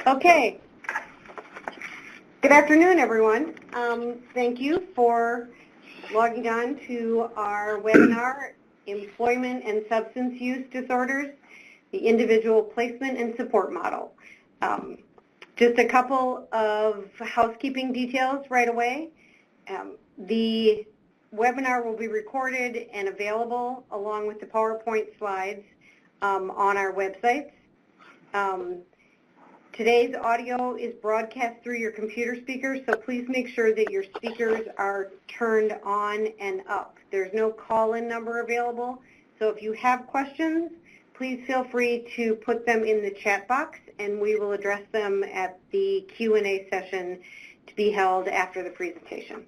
Okay. Good afternoon, everyone. Thank you for logging on to our webinar, Employment and Substance Use Disorders, the Individual Placement and Support Model. Just a couple of housekeeping details right away. The webinar will be recorded and available along with the PowerPoint slides on our websites. Today's audio is broadcast through your computer speakers, so please make sure that your speakers are turned on and up. There's no call-in number available, so if you have questions, please feel free to put them in the chat box, and we will address them at the Q&A session to be held after the presentation.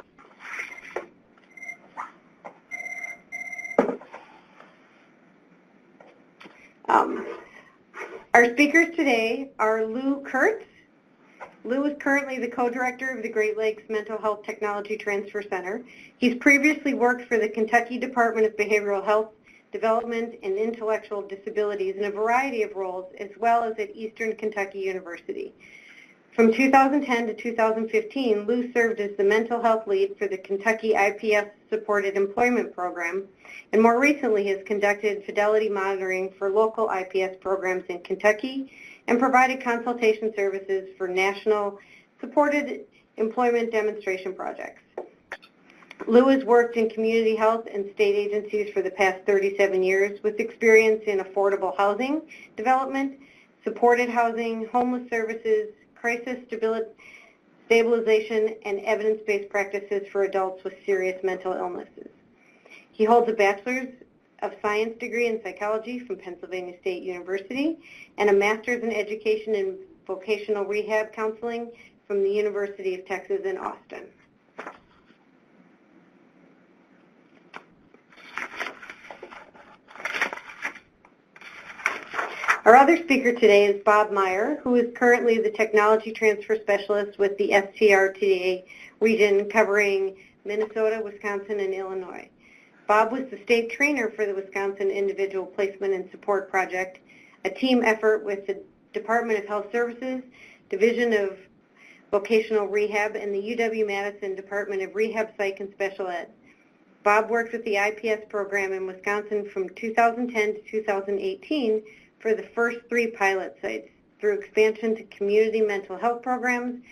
Our speakers today are Lou Kurtz. Lou is currently the co-director of the Great Lakes Mental Health Technology Transfer Center. He's previously worked for the Kentucky Department of Behavioral Health, Development, and Intellectual Disabilities in a variety of roles, as well as at Eastern Kentucky University. From 2010 to 2015, Lou served as the mental health lead for the Kentucky IPS Supported Employment Program, and more recently has conducted fidelity monitoring for local IPS programs in Kentucky and provided consultation services for national supported employment demonstration projects. Lou has worked in community health and state agencies for the past 37 years with experience in affordable housing development, supported housing, homeless services, crisis stabilization, and evidence-based practices for adults with serious mental illnesses. He holds a Bachelor's of Science degree in psychology from Pennsylvania State University and a Master's in Education and Vocational Rehab Counseling from the University of Texas in Austin. Our other speaker today is Bob Meyer, who is currently the Technology Transfer Specialist with the STR-TA region covering Minnesota, Wisconsin, and Illinois. Bob was the state trainer for the Wisconsin Individual Placement and Support Project, a team effort with the Department of Health Services, Division of Vocational Rehab, and the UW-Madison Department of Rehab Psych and Special Ed. Bob worked with the IPS program in Wisconsin from 2010 to 2018 for the first 3 pilot sites. Through expansion to community mental health programs,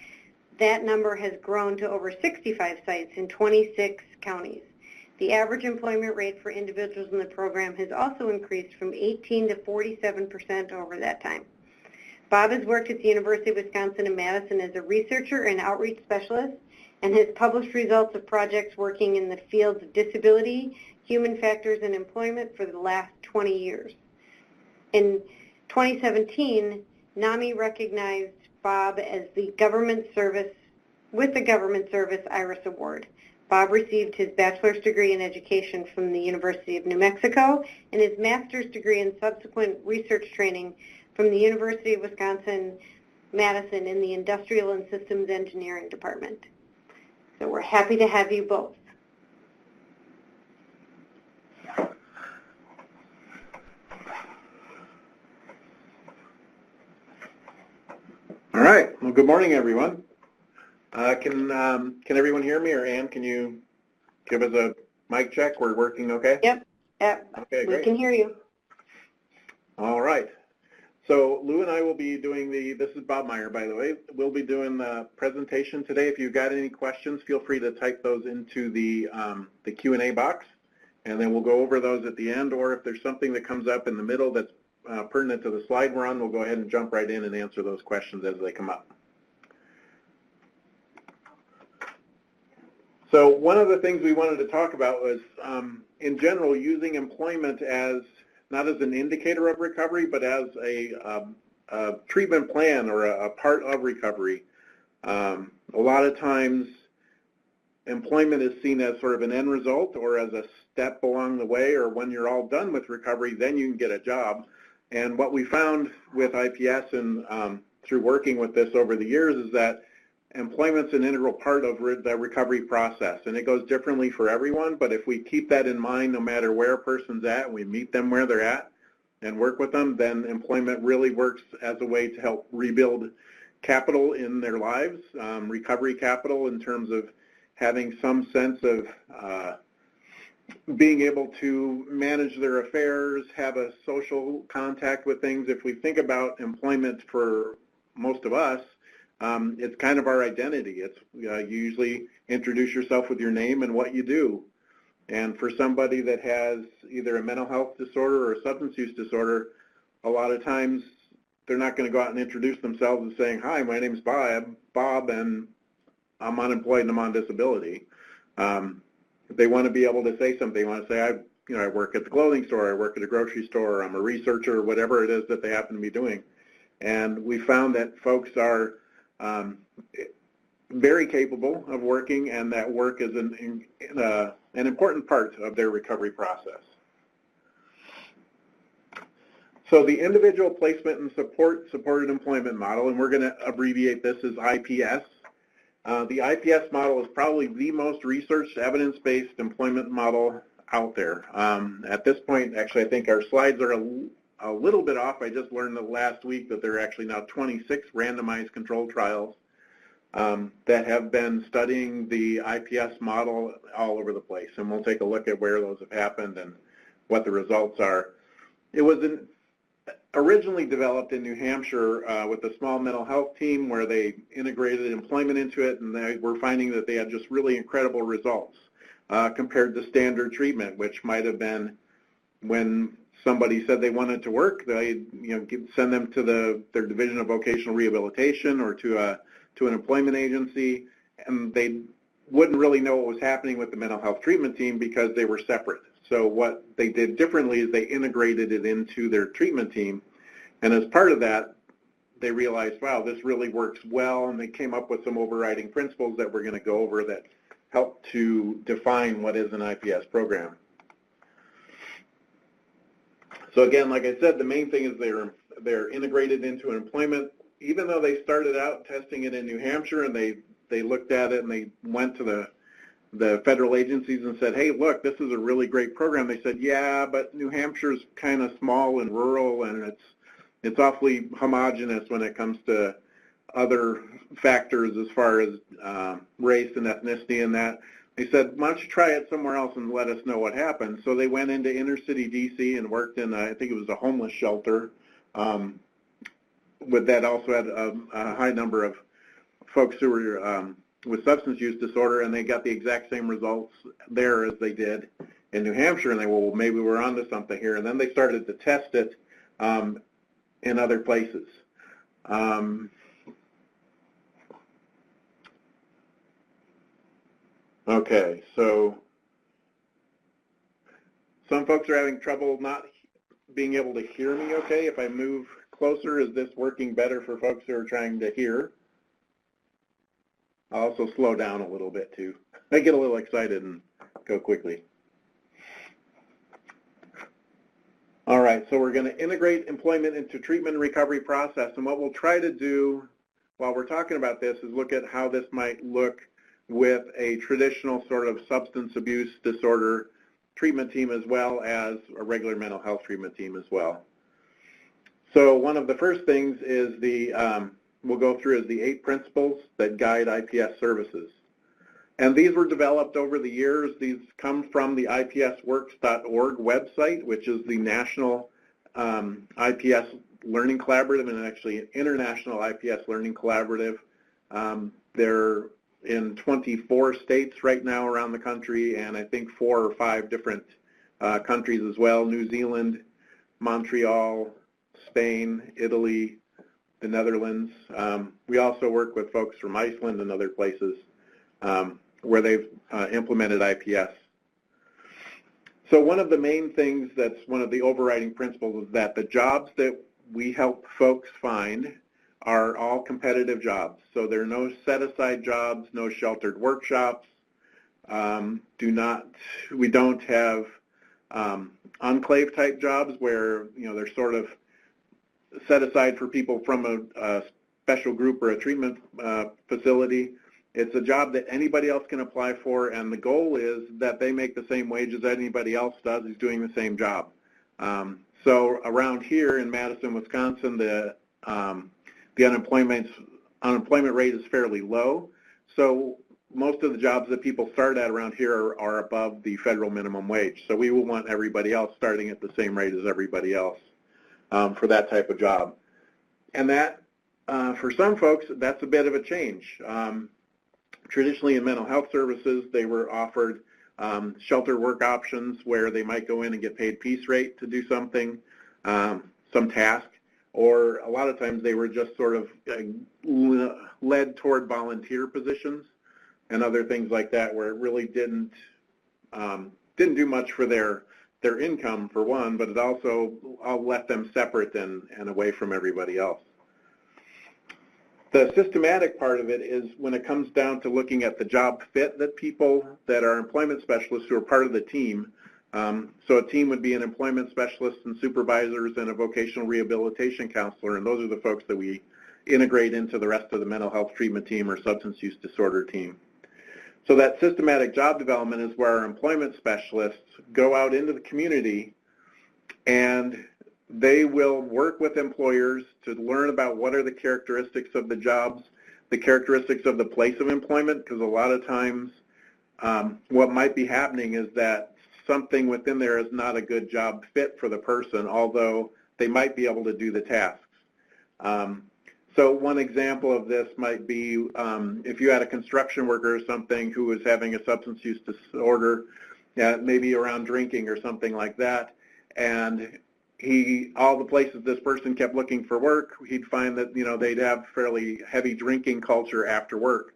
that number has grown to over 65 sites in 26 counties. The average employment rate for individuals in the program has also increased from 18 to 47% over that time. Bob has worked at the University of Wisconsin in Madison as a researcher and outreach specialist and has published results of projects working in the fields of disability, human factors, and employment for the last 20 years. In 2017, NAMI recognized Bob as the Government Service Iris Award. Bob received his bachelor's degree in education from the University of New Mexico and his master's degree in subsequent research training from the University of Wisconsin-Madison in the Industrial and Systems Engineering Department. So we're happy to have you both. All right. Well, good morning, everyone. Can everyone hear me, or Ann, can you give us a mic check? We're working okay? Yep. Okay, great. We can hear you. All right. So Lou and I will be doing this is Bob Meyer, by the way. We'll be doing the presentation today. If you've got any questions, feel free to type those into the Q&A box, and then we'll go over those at the end, or if there's something that comes up in the middle that's pertinent to the slide we're on, we'll go ahead and jump right in and answer those questions as they come up. So one of the things we wanted to talk about was, in general, using employment as not as an indicator of recovery, but as a treatment plan or a part of recovery. A lot of times, employment is seen as sort of an end result or as a step along the way, or when you're all done with recovery, then you can get a job. And what we found with IPS and through working with this over the years is that employment's an integral part of the recovery process, and it goes differently for everyone, but if we keep that in mind no matter where a person's at and we meet them where they're at and work with them, then employment really works as a way to help rebuild capital in their lives, recovery capital in terms of having some sense of being able to manage their affairs, have a social contact with things. If we think about employment for most of us, it's kind of our identity. It's you usually introduce yourself with your name and what you do. And for somebody that has either a mental health disorder or a substance use disorder, a lot of times they're not going to go out and introduce themselves as saying, "Hi, my name's Bob, and I'm unemployed and I'm on disability." They want to be able to say something. They want to say, I work at the clothing store, I work at a grocery store, I'm a researcher, whatever it is that they happen to be doing. And we found that folks are very capable of working, and that work is an important part of their recovery process. So the individual placement and supported employment model, and we're going to abbreviate this as IPS. The IPS model is probably the most researched evidence-based employment model out there. At this point, actually, I think our slides are a little bit off. I just learned last week that there are actually now 26 randomized controlled trials that have been studying the IPS model all over the place, and we'll take a look at where those have happened and what the results are. It was originally developed in New Hampshire with a small mental health team where they integrated employment into it, and they were finding that they had just really incredible results compared to standard treatment, which might have been when somebody said they wanted to work, they send them to their division of vocational rehabilitation or to an employment agency, and they wouldn't really know what was happening with the mental health treatment team because they were separate. So what they did differently is they integrated it into their treatment team, and as part of that, they realized, wow, this really works well, and they came up with some overriding principles that we're going to go over that help to define what is an IPS program. So again, like I said, the main thing is they're integrated into employment. Even though they started out testing it in New Hampshire, and they looked at it and they went to the federal agencies and said, hey, look, this is a really great program. They said, yeah, but New Hampshire's kind of small and rural, and it's awfully homogenous when it comes to other factors as far as race and ethnicity and that. They said, why don't you try it somewhere else and let us know what happens. So they went into inner city DC and worked in, I think it was a homeless shelter. With that also had a high number of folks who were with substance use disorder, and they got the exact same results there as they did in New Hampshire, and they, well, maybe we're onto something here. And then they started to test it in other places. Okay, so some folks are having trouble not being able to hear me okay. If I move closer, is this working better for folks who are trying to hear? I'll also slow down a little bit too. I get a little excited and go quickly. All right, so we're going to integrate employment into treatment and recovery process, and what we'll try to do while we're talking about this is look at how this might look with a traditional sort of substance abuse disorder treatment team as well as a regular mental health treatment team as well. So one of the first things is we'll go through is the 8 principles that guide IPS services. And these were developed over the years. These come from the ipsworks.org website, which is the national IPS learning collaborative and actually an international IPS learning collaborative. They're in 24 states right now around the country, and I think 4 or 5 different countries as well: New Zealand, Montreal, Spain, Italy, the Netherlands. We also work with folks from Iceland and other places where they've implemented IPS. So one of the main things that's one of the overriding principles is that the jobs that we help folks find are all competitive jobs. So there are no set-aside jobs, no sheltered workshops. We don't have enclave-type jobs where they're sort of set aside for people from a special group or a treatment facility. It's a job that anybody else can apply for, and the goal is that they make the same wage as anybody else does who's doing the same job. So around here in Madison, Wisconsin, the unemployment's unemployment rate is fairly low. So most of the jobs that people start at around here are above the federal minimum wage. So we will want everybody else starting at the same rate as everybody else for that type of job. And that, for some folks, that's a bit of a change. Traditionally in mental health services, they were offered shelter work options where they might go in and get paid piece rate to do something, some task, or a lot of times they were just sort of led toward volunteer positions and other things like that, where it really didn't do much for their income, for one, but it also left them separate and away from everybody else. The systematic part of it is when it comes down to looking at the job fit that people that are employment specialists who are part of the team. So a team would be an employment specialist and supervisors and a vocational rehabilitation counselor, and those are the folks that we integrate into the rest of the mental health treatment team or substance use disorder team. So that systematic job development is where our employment specialists go out into the community and they will work with employers to learn about what are the characteristics of the jobs, the characteristics of the place of employment, because a lot of times what might be happening is that something within there is not a good job fit for the person, although they might be able to do the tasks. So one example of this might be if you had a construction worker or something who was having a substance use disorder, maybe around drinking or something like that, and all the places this person kept looking for work, he'd find that they'd have fairly heavy drinking culture after work.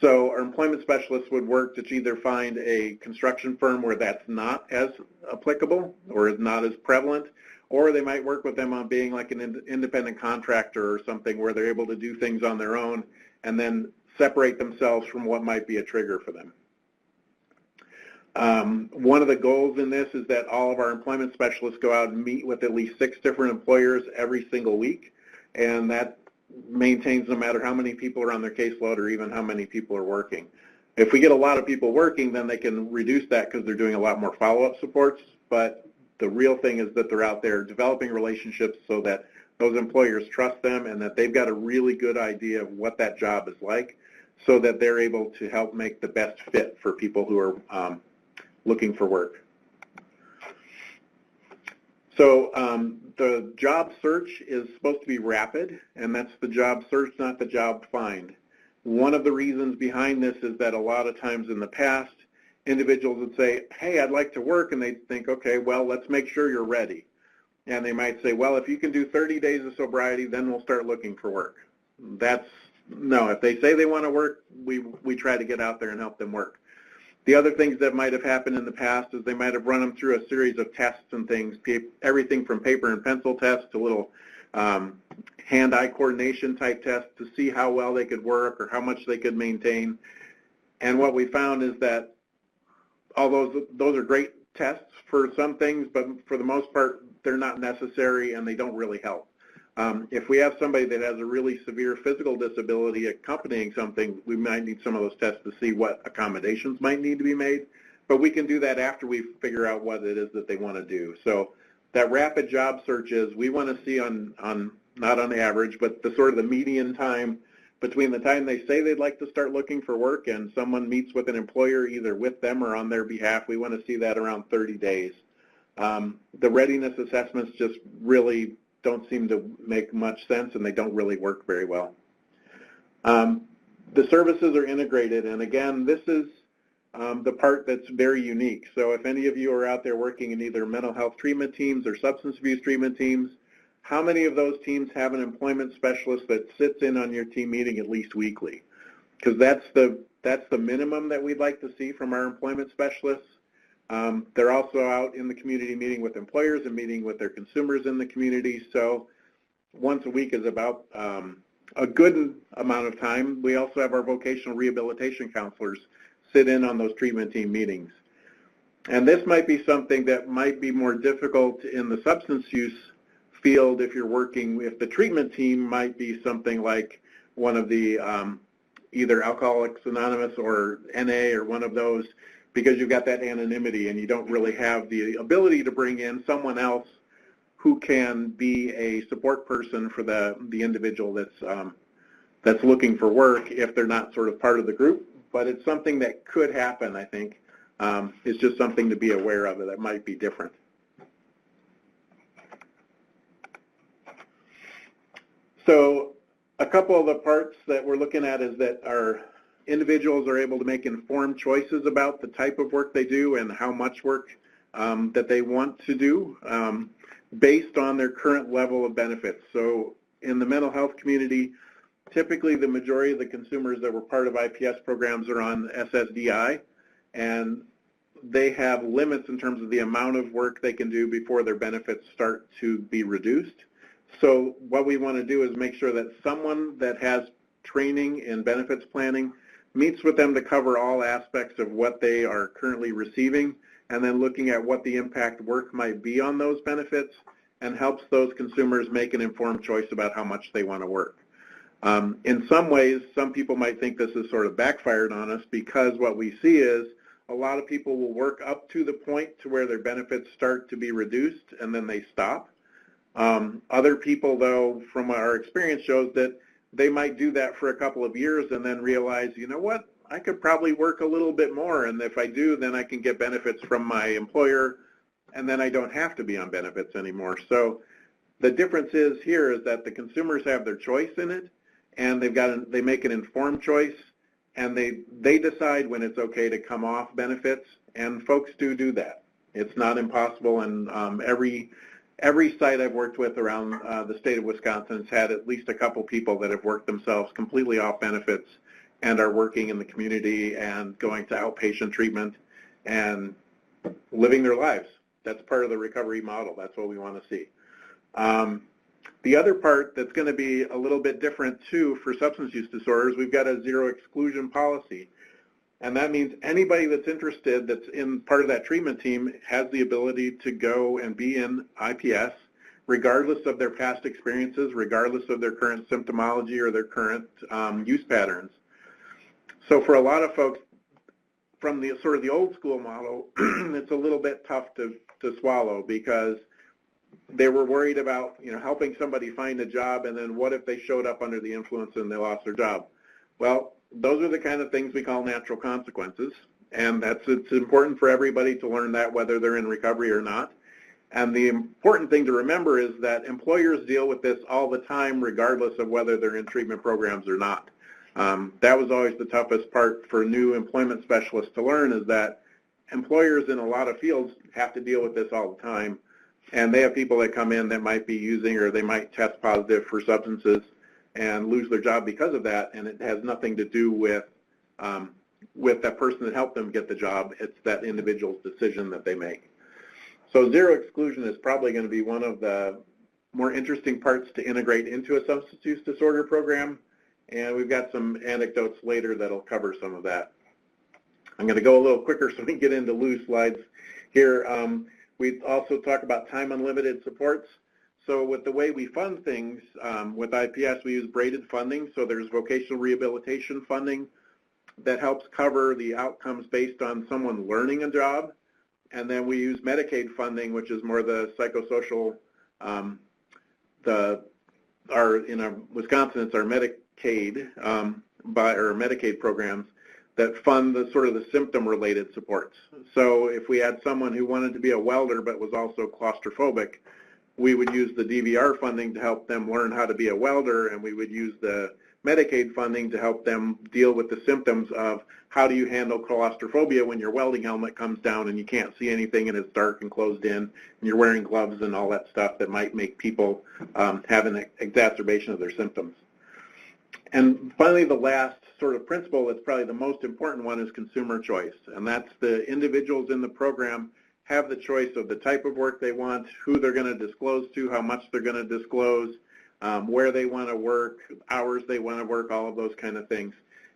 So our employment specialists would work to either find a construction firm where that's not as applicable or is not as prevalent, or they might work with them on being like an independent contractor or something where they're able to do things on their own and then separate themselves from what might be a trigger for them. One of the goals in this is that all of our employment specialists go out and meet with at least 6 different employers every single week, and that maintains no matter how many people are on their caseload or even how many people are working. If we get a lot of people working, then they can reduce that because they're doing a lot more follow-up supports, but the real thing is that they're out there developing relationships so that those employers trust them and that they've got a really good idea of what that job is like so that they're able to help make the best fit for people who are looking for work. So the job search is supposed to be rapid, and that's the job search, not the job find. One of the reasons behind this is that a lot of times in the past, individuals would say, hey, I'd like to work, and they'd think, okay, well, let's make sure you're ready. And they might say, well, if you can do 30 days of sobriety, then we'll start looking for work. No, if they say they want to work, we try to get out there and help them work. The other things that might have happened in the past is they might have run them through a series of tests and things, everything from paper and pencil tests to little hand-eye coordination type tests to see how well they could work or how much they could maintain. And what we found is that all those are great tests for some things, but for the most part, they're not necessary and they don't really help. If we have somebody that has a really severe physical disability accompanying something, we might need some of those tests to see what accommodations might need to be made, but we can do that after we figure out what it is that they want to do. So that rapid job search is, we want to see not on the average, but the sort of the median time between the time they say they'd like to start looking for work and someone meets with an employer either with them or on their behalf. We want to see that around 30 days. The readiness assessments just really don't seem to make much sense and they don't really work very well. The services are integrated, and again, this is the part that's very unique. So if any of you are out there working in either mental health treatment teams or substance abuse treatment teams, how many of those teams have an employment specialist that sits in on your team meeting at least weekly? Because that's the minimum that we'd like to see from our employment specialists. They're also out in the community meeting with employers and meeting with their consumers in the community. So once a week is about a good amount of time. We also have our vocational rehabilitation counselors sit in on those treatment team meetings. And this might be something that might be more difficult in the substance use field if the treatment team might be something like one of the either Alcoholics Anonymous or NA or one of those, because you've got that anonymity and you don't really have the ability to bring in someone else who can be a support person for the individual that's that's looking for work if they're not sort of part of the group, but it's something that could happen, I think. It's just something to be aware of that might be different. So a couple of the parts that we're looking at is that our individuals are able to make informed choices about the type of work they do and how much work that they want to do based on their current level of benefits. So in the mental health community, typically the majority of the consumers that were part of IPS programs are on SSDI, and they have limits in terms of the amount of work they can do before their benefits start to be reduced. So what we want to do is make sure that someone that has training in benefits planning meets with them to cover all aspects of what they are currently receiving, and then looking at what the impact work might be on those benefits, and helps those consumers make an informed choice about how much they want to work. In some ways, some people might think this is sort of backfired on us, because what we see is a lot of people will work up to the point to where their benefits start to be reduced and then they stop. Other people, though, from our experience, shows that they might do that for a couple of years and then realize, you know what, I could probably work a little bit more, and if I do, then I can get benefits from my employer, and then I don't have to be on benefits anymore. So the difference is here is that the consumers have their choice in it, and they make an informed choice, and they decide when it's okay to come off benefits, and folks do that. It's not impossible, and every site I've worked with around the state of Wisconsin has had at least a couple people that have worked themselves completely off benefits and are working in the community and going to outpatient treatment and living their lives. That's part of the recovery model. That's what we want to see. The other part that's going to be a little bit different too for substance use disorders, we've got a zero exclusion policy. And that means anybody that's interested that's in part of that treatment team has the ability to go and be in IPS regardless of their past experiences, regardless of their current symptomology or their current use patterns. So for a lot of folks from the sort of the old school model, it's a little bit tough to swallow, because they were worried about, you know, helping somebody find a job, and then what if they showed up under the influence and they lost their job? Well, those are the kind of things we call natural consequences, and it's important for everybody to learn that, whether they're in recovery or not. And the important thing to remember is that employers deal with this all the time, regardless of whether they're in treatment programs or not. That was always the toughest part for new employment specialists to learn, is that employers in a lot of fields have to deal with this all the time, and they have people that come in that might be using, or they might test positive for substances and lose their job because of that, and it has nothing to do with that person that helped them get the job. It's that individual's decision that they make. So zero exclusion is probably going to be one of the more interesting parts to integrate into a substance use disorder program, and we've got some anecdotes later that'll cover some of that. I'm going to go a little quicker so we can get into Lou's slides here. We also talk about time unlimited supports. So with the way we fund things, with IPS, we use braided funding. So there's vocational rehabilitation funding that helps cover the outcomes based on someone learning a job. And then we use Medicaid funding, which is more the psychosocial, in Wisconsin, it's our Medicaid, or Medicaid programs that fund the sort of the symptom-related supports. So if we had someone who wanted to be a welder but was also claustrophobic, we would use the DVR funding to help them learn how to be a welder, and we would use the Medicaid funding to help them deal with the symptoms of how do you handle claustrophobia when your welding helmet comes down and you can't see anything and it's dark and closed in and you're wearing gloves and all that stuff that might make people have an exacerbation of their symptoms. And finally, the last sort of principle that's probably the most important one is consumer choice, and that's the individuals in the program have the choice of the type of work they want, who they're going to disclose to, how much they're going to disclose, where they want to work, hours they want to work, all of those kind of things.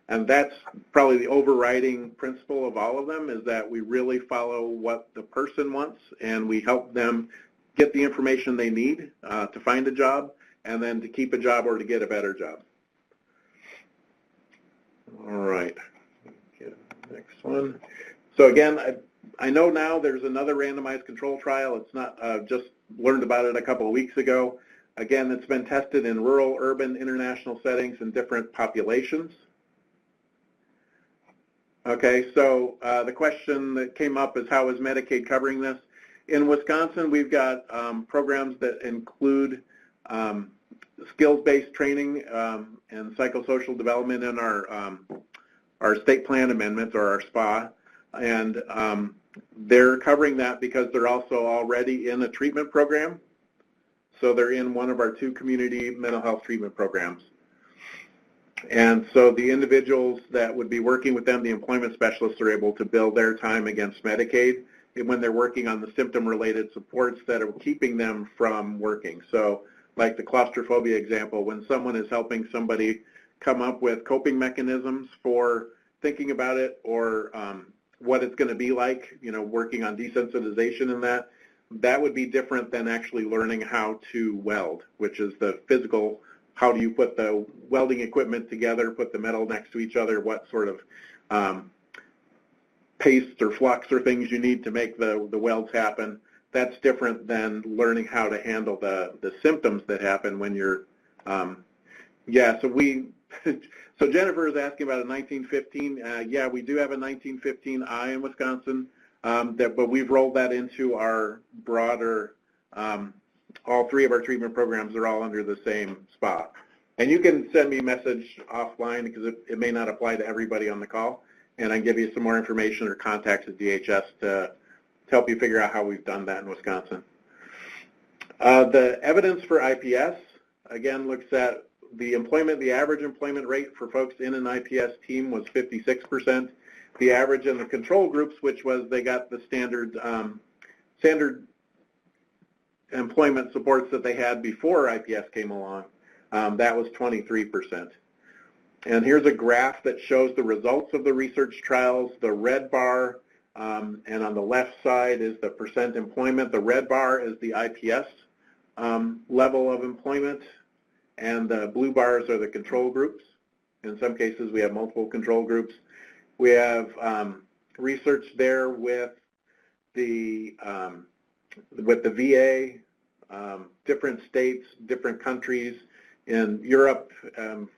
And that's probably the overriding principle of all of them, is that we really follow what the person wants, and we help them get the information they need to find a job, and then to keep a job or to get a better job. All right, next one. So again, I know now there's another randomized control trial. It's not just learned about it a couple of weeks ago. Again, it's been tested in rural, urban, international settings and different populations. Okay, so the question that came up is, how is Medicaid covering this? In Wisconsin, we've got programs that include skills-based training and psychosocial development in our state plan amendments, or our SPA, and they're covering that because they're also already in a treatment program. So they're in one of our 2 community mental health treatment programs. And so the individuals that would be working with them, the employment specialists, are able to bill their time against Medicaid when they're working on the symptom-related supports that are keeping them from working. So like the claustrophobia example, when someone is helping somebody come up with coping mechanisms for thinking about it, or what it's going to be like, working on desensitization in that would be different than actually learning how to weld, which is the physical, how do you put the welding equipment together, put the metal next to each other, what sort of paste or flux or things you need to make the welds happen. That's different than learning how to handle the symptoms that happen when you're, so Jennifer is asking about a 1915. Yeah, we do have a 1915I in Wisconsin, but we've rolled that into our broader, all 3 of our treatment programs are all under the same spot. And you can send me a message offline because it may not apply to everybody on the call, and I can give you some more information or contacts at DHS to help you figure out how we've done that in Wisconsin. The evidence for IPS, again, looks at the average employment rate for folks in an IPS team was 56%. The average in the control groups, which was they got the standard employment supports that they had before IPS came along, that was 23%. And here's a graph that shows the results of the research trials. The red bar, and on the left side is the percent employment. The red bar is the IPS level of employment, and the blue bars are the control groups. In some cases, we have multiple control groups. We have research there with the VA, different states, different countries. In Europe,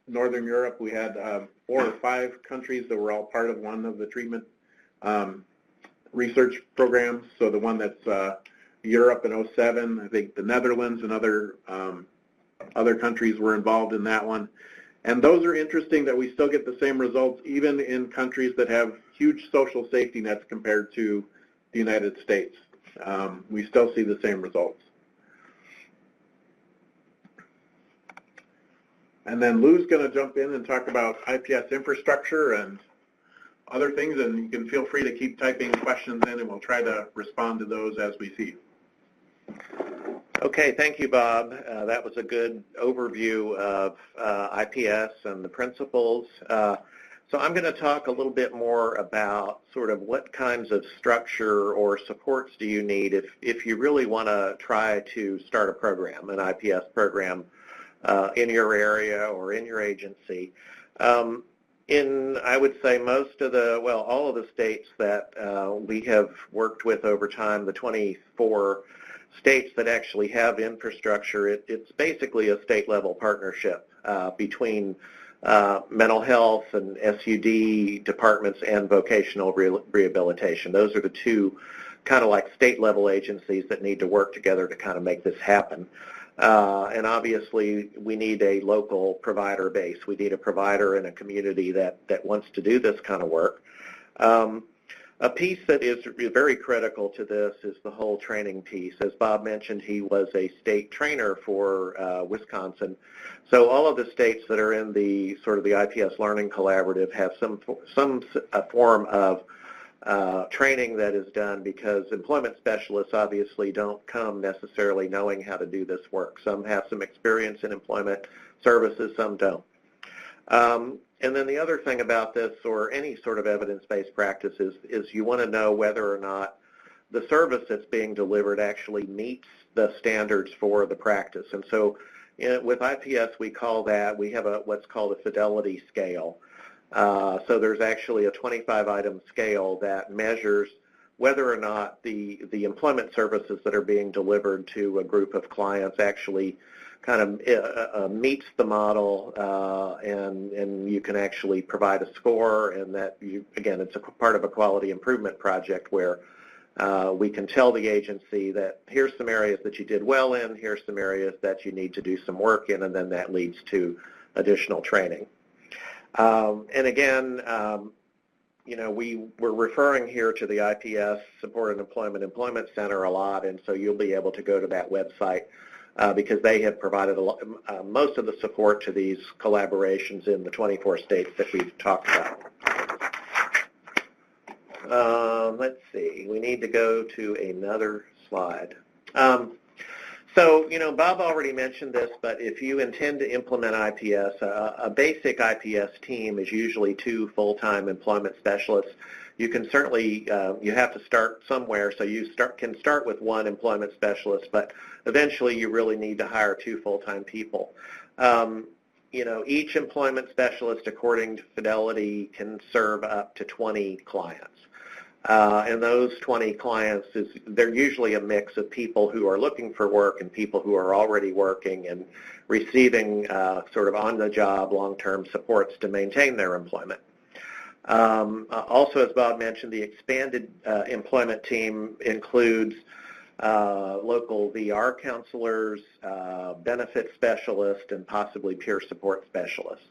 Northern Europe, we had 4 or 5 countries that were all part of one of the treatment research programs. So the one that's Europe in 07, I think the Netherlands and other countries were involved in that one. And those are interesting that we still get the same results even in countries that have huge social safety nets compared to the United States. We still see the same results. And then Lou's going to jump in and talk about IPS infrastructure and other things, and you can feel free to keep typing questions in, and we'll try to respond to those as we see. Okay, thank you, Bob. That was a good overview of IPS and the principles. So I'm going to talk a little bit more about sort of what kinds of structure or supports do you need if you really want to try to start a program, an IPS program, in your area or in your agency. In, I would say, most of the, well, all of the states that we have worked with over time, the 24 states that actually have infrastructure, it's basically a state-level partnership between mental health and SUD departments and vocational rehabilitation. Those are the 2 kind of like state-level agencies that need to work together to kind of make this happen. And obviously, we need a local provider base. We need a provider in a community that wants to do this kind of work. A piece that is very critical to this is the whole training piece. As Bob mentioned, he was a state trainer for Wisconsin. So all of the states that are in the sort of the IPS Learning Collaborative have some form of training that is done, because employment specialists obviously don't come necessarily knowing how to do this work. Some have some experience in employment services, some don't. And then the other thing about this, or any sort of evidence-based practice, is you want to know whether or not the service that's being delivered actually meets the standards for the practice. And so with IPS, we have what's called a fidelity scale. So there's actually a 25-item scale that measures whether or not the employment services that are being delivered to a group of clients actually kind of meets the model, and you can actually provide a score, and that again, it's a part of a quality improvement project where we can tell the agency that here's some areas that you did well in, here's some areas that you need to do some work in, and then that leads to additional training. And again, we're referring here to the IPS Support and Employment Center a lot, and so you'll be able to go to that website because they have provided most of the support to these collaborations in the 24 states that we've talked about. Let's see, we need to go to another slide. So, Bob already mentioned this, but if you intend to implement IPS, a basic IPS team is usually 2 full-time employment specialists. You can certainly, you have to start somewhere, so you can start with 1 employment specialist, but eventually you really need to hire 2 full-time people. Each employment specialist, according to Fidelity, can serve up to 20 clients. And those 20 clients, they're usually a mix of people who are looking for work and people who are already working and receiving sort of on-the-job long-term supports to maintain their employment. Also, as Bob mentioned, the expanded employment team includes local VR counselors, benefit specialists, and possibly peer support specialists.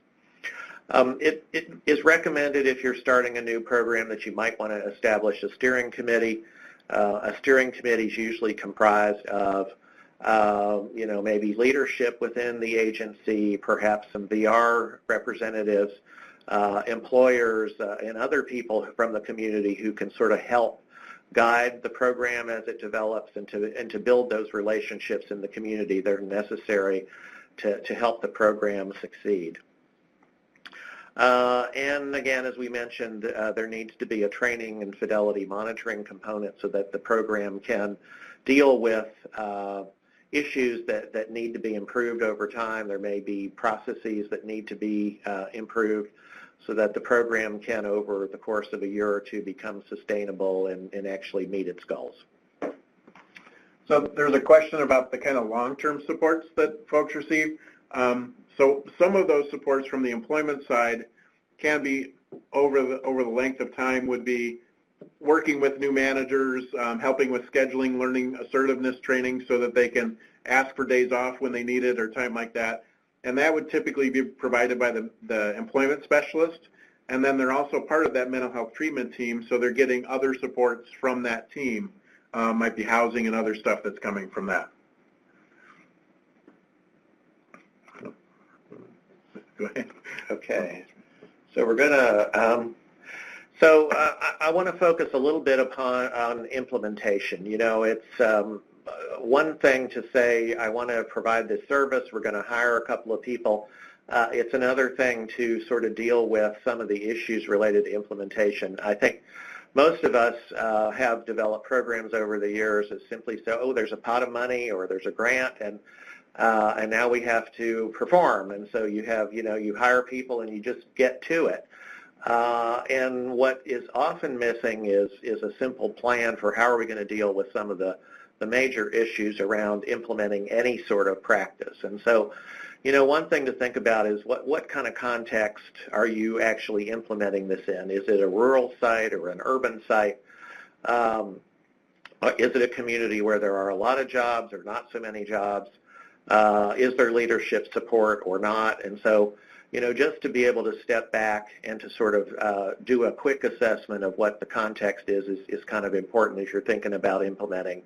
It is recommended if you're starting a new program that you might want to establish a steering committee. A steering committee is usually comprised of, maybe leadership within the agency, perhaps some VR representatives, employers, and other people from the community who can sort of help guide the program as it develops and to build those relationships in the community that are necessary to help the program succeed. And again, as we mentioned, there needs to be a training and fidelity monitoring component so that the program can deal with issues that need to be improved over time. There may be processes that need to be improved so that the program can, over the course of a year or 2, become sustainable and actually meet its goals. So there's a question about the kind of long-term supports that folks receive. So some of those supports from the employment side can be over the length of time, would be working with new managers, helping with scheduling, learning assertiveness training so that they can ask for days off when they need it or time like that. And that would typically be provided by the employment specialist. And then they're also part of that mental health treatment team, so they're getting other supports from that team. Might be housing and other stuff that's coming from that. Go ahead. Okay. So we're going to, I want to focus a little bit on implementation. It's one thing to say, I want to provide this service, we're going to hire a couple of people. It's another thing to sort of deal with some of the issues related to implementation. I think most of us have developed programs over the years that simply say, oh, there's a pot of money or there's a grant, and now we have to perform. And so you have, you hire people and you just get to it. And what is often missing is a simple plan for how are we going to deal with some of the major issues around implementing any sort of practice. And so, one thing to think about is what kind of context are you actually implementing this in? Is it a rural site or an urban site? Is it a community where there are a lot of jobs or not so many jobs? Is there leadership support or not? And so, just to be able to step back and to sort of do a quick assessment of what the context is kind of important if you're thinking about implementing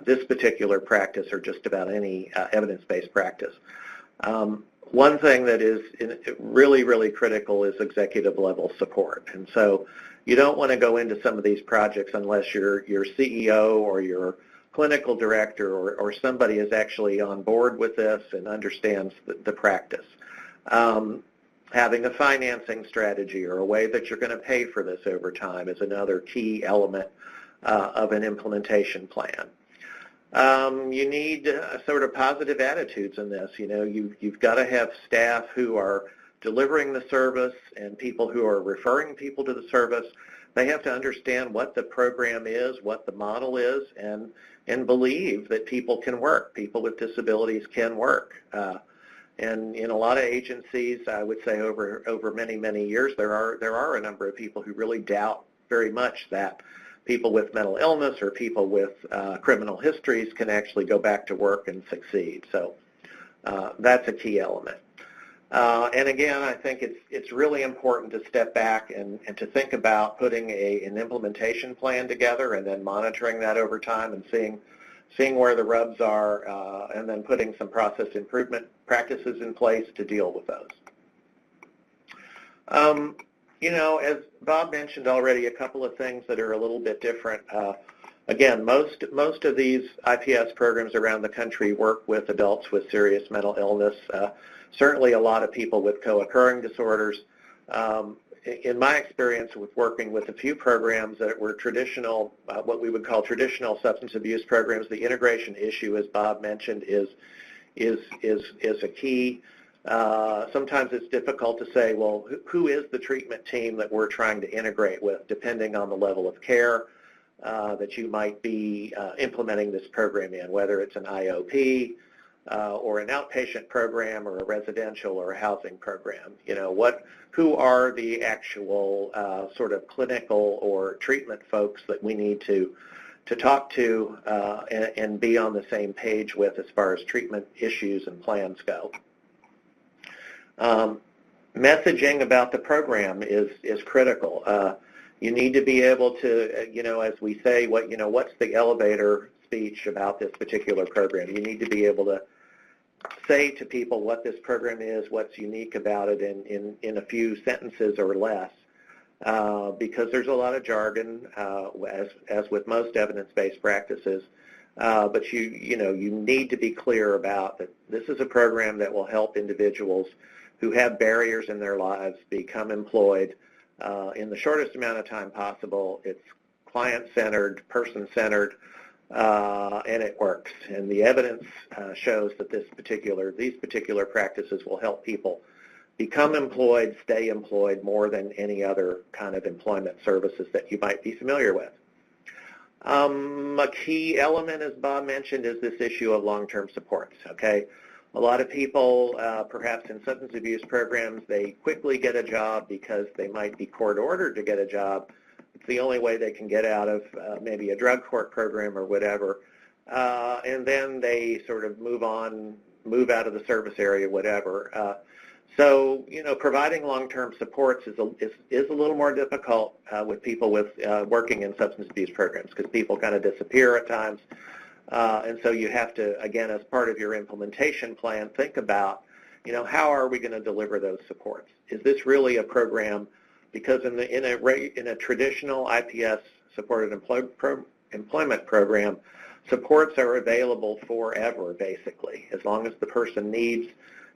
this particular practice or just about any evidence-based practice. One thing that is really, really critical is executive level support. And so you don't want to go into some of these projects unless your CEO or your clinical director or somebody is actually on board with this and understands the practice. Having a financing strategy or a way that you're going to pay for this over time is another key element of an implementation plan. You need sort of positive attitudes in this. You've got to have staff who are delivering the service and people who are referring people to the service they have to understand what the program is, what the model is, and believe that people can work. People with disabilities can work. And in a lot of agencies, I would say over many, many years, there are a number of people who really doubt very much that people with mental illness or people with criminal histories can actually go back to work and succeed. So that's a key element. And again, I think it's really important to step back and to think about putting an implementation plan together and then monitoring that over time and seeing where the rubs are, and then putting some process improvement practices in place to deal with those. You know, as Bob mentioned already, a couple of things that are a little bit different. Again, most of these IPS programs around the country work with adults with serious mental illness. Certainly a lot of people with co-occurring disorders. In my experience with working with a few programs that were traditional, what we would call traditional substance abuse programs, the integration issue, as Bob mentioned, is a key. Sometimes it's difficult to say, well, who is the treatment team that we're trying to integrate with, depending on the level of care that you might be implementing this program in, whether it's an IOP or an outpatient program or a residential or a housing program. You know, who are the actual sort of clinical or treatment folks that we need to talk to and be on the same page with as far as treatment issues and plans go. Messaging about the program is critical. You need to be able to, you know, as we say, what's the elevator speech about this particular program? You need to be able to say to people what this program is, what's unique about it in a few sentences or less, because there's a lot of jargon, as with most evidence-based practices. But you need to be clear about that this is a program that will help individuals who have barriers in their lives become employed in the shortest amount of time possible. It's client-centered, person-centered, and it works. And the evidence shows that these particular practices will help people become employed, stay employed more than any other kind of employment services that you might be familiar with. A key element, as Bob mentioned, is this issue of long-term supports, okay? A lot of people, perhaps in substance abuse programs, they quickly get a job because they might be court-ordered to get a job. It's the only way they can get out of maybe a drug court program or whatever. And then they sort of move out of the service area, whatever. So, you know, providing long-term supports is a little more difficult with people with working in substance abuse programs because people kind of disappear at times. And so you have to, again, as part of your implementation plan, think about, you know, how are we going to deliver those supports? Is this really a program? Because in a traditional IPS supported employment program, supports are available forever, basically, as long as the person needs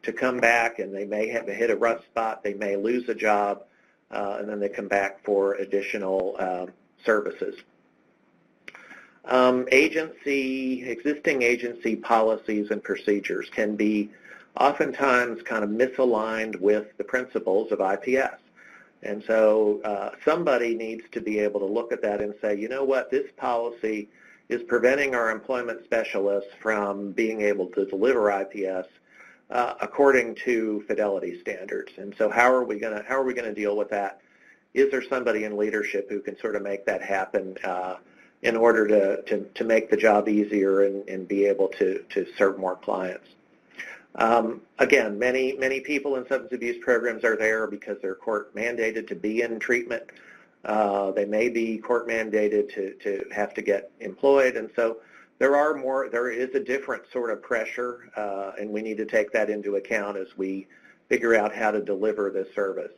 to come back, and they may have hit a rough spot, they may lose a job, and then they come back for additional services. Existing agency policies and procedures can be oftentimes kind of misaligned with the principles of IPS. And so somebody needs to be able to look at that and say, you know what, this policy is preventing our employment specialists from being able to deliver IPS according to fidelity standards. And so how are we going to deal with that? Is there somebody in leadership who can sort of make that happen in order to make the job easier and be able to serve more clients? Again, many people in substance abuse programs are there because they're court mandated to be in treatment. They may be court mandated to have to get employed, and so there is a different sort of pressure, and we need to take that into account as we figure out how to deliver this service.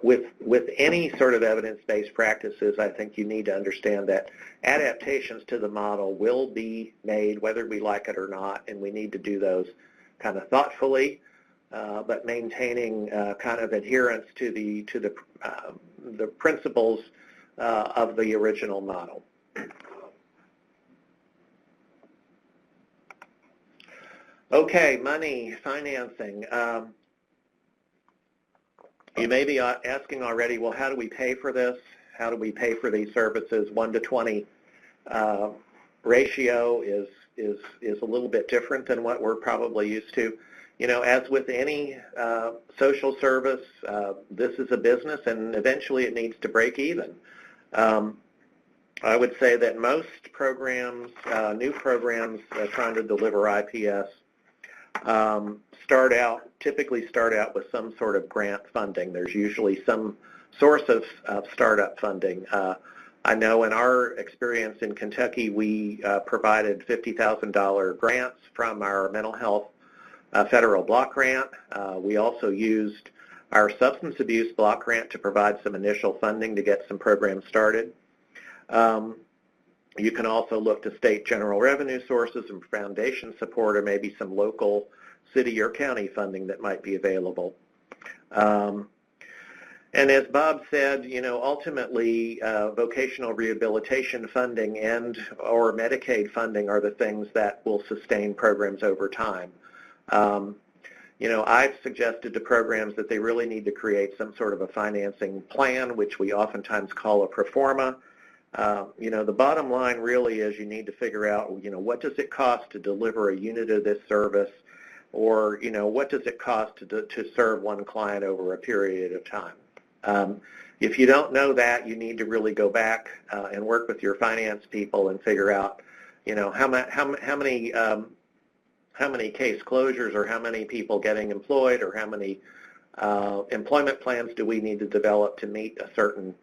With any sort of evidence-based practices, I think you need to understand that adaptations to the model will be made whether we like it or not, and we need to do those kind of thoughtfully, but maintaining kind of adherence to the principles of the original model. Okay, money, financing. You may be asking already, well, how do we pay for this? how do we pay for these services. 1 to 20 ratio is a little bit different than what we're probably used to. You know, as with any social service, this is a business, and eventually it needs to break even. I would say that most programs, new programs trying to deliver IPS, typically start out with some sort of grant funding. There's usually some source of startup funding. I know in our experience in Kentucky, we provided $50,000 grants from our mental health federal block grant. We also used our substance abuse block grant to provide some initial funding to get some programs started. You can also look to state general revenue sources and foundation support, or maybe some local city or county funding that might be available. And as Bob said, you know, ultimately vocational rehabilitation funding and or Medicaid funding are the things that will sustain programs over time. You know, I've suggested to programs that they really need to create some sort of a financing plan, which we oftentimes call a pro forma. You know, the bottom line really is you need to figure out, you know, what does it cost to deliver a unit of this service, or, you know, what does it cost to serve one client over a period of time. If you don't know that, you need to really go back and work with your finance people and figure out, you know, how many case closures, or how many people getting employed, or how many employment plans do we need to develop to meet a certain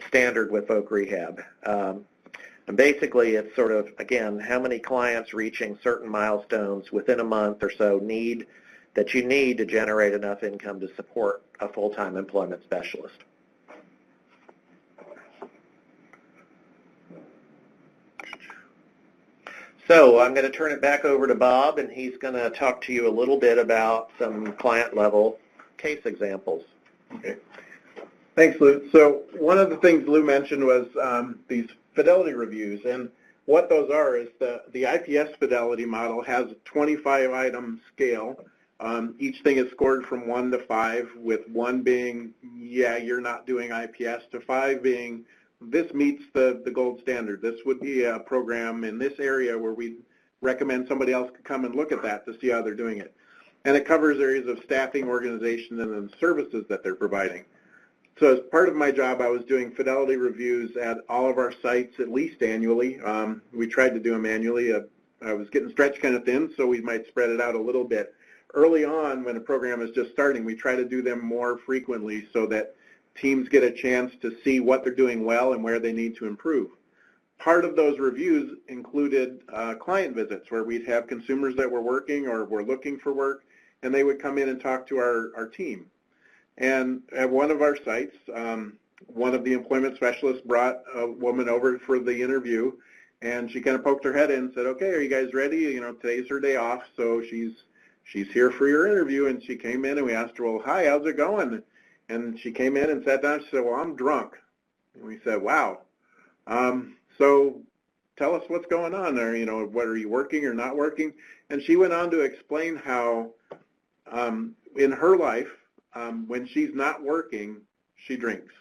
standard with voc rehab. And basically it's sort of, again, how many clients reaching certain milestones within a month or so that you need to generate enough income to support a full-time employment specialist. So I'm going to turn it back over to Bob, and he's going to talk to you a little bit about some client-level case examples. Okay. Thanks, Lou. So one of the things Lou mentioned was these fidelity reviews, and what those are is the IPS fidelity model has a 25-item scale. Each thing is scored from 1 to 5, with 1 being, yeah, you're not doing IPS, to 5 being, this meets the gold standard. This would be a program in this area where we recommend somebody else could come and look at that to see how they're doing it. And it covers areas of staffing, organization, and then services that they're providing. So as part of my job, I was doing fidelity reviews at all of our sites at least annually. We tried to do them annually. I was getting stretched kind of thin, so we might spread it out a little bit. Early on, when a program is just starting, we try to do them more frequently so that teams get a chance to see what they're doing well and where they need to improve. Part of those reviews included client visits, where we'd have consumers that were working or were looking for work, and they would come in and talk to our team. And at one of our sites, one of the employment specialists brought a woman over for the interview, and she kind of poked her head in and said, okay, are you guys ready? You know, today's her day off, so she's here for your interview. And she came in and we asked her, well, hi, how's it going? And she came in and sat down. She said, well, I'm drunk. And we said, wow. So tell us what's going on there. You know, what, are you working or not working? And she went on to explain how in her life, when she's not working, she drinks.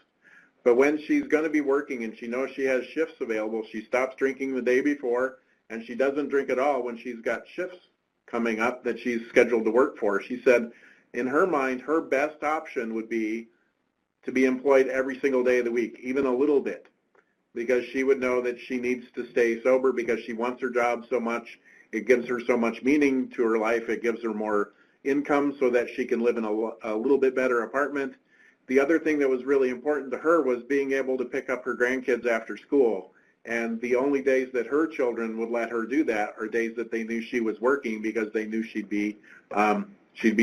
But when she's going to be working and she knows she has shifts available, she stops drinking the day before, and she doesn't drink at all when she's got shifts coming up that she's scheduled to work for. She said in her mind, her best option would be to be employed every single day of the week, even a little bit, because she would know that she needs to stay sober because she wants her job so much. It gives her so much meaning to her life. It gives her more income so that she can live in a little bit better apartment. The other thing that was really important to her was being able to pick up her grandkids after school. And the only days that her children would let her do that are days that they knew she was working, because they knew she'd be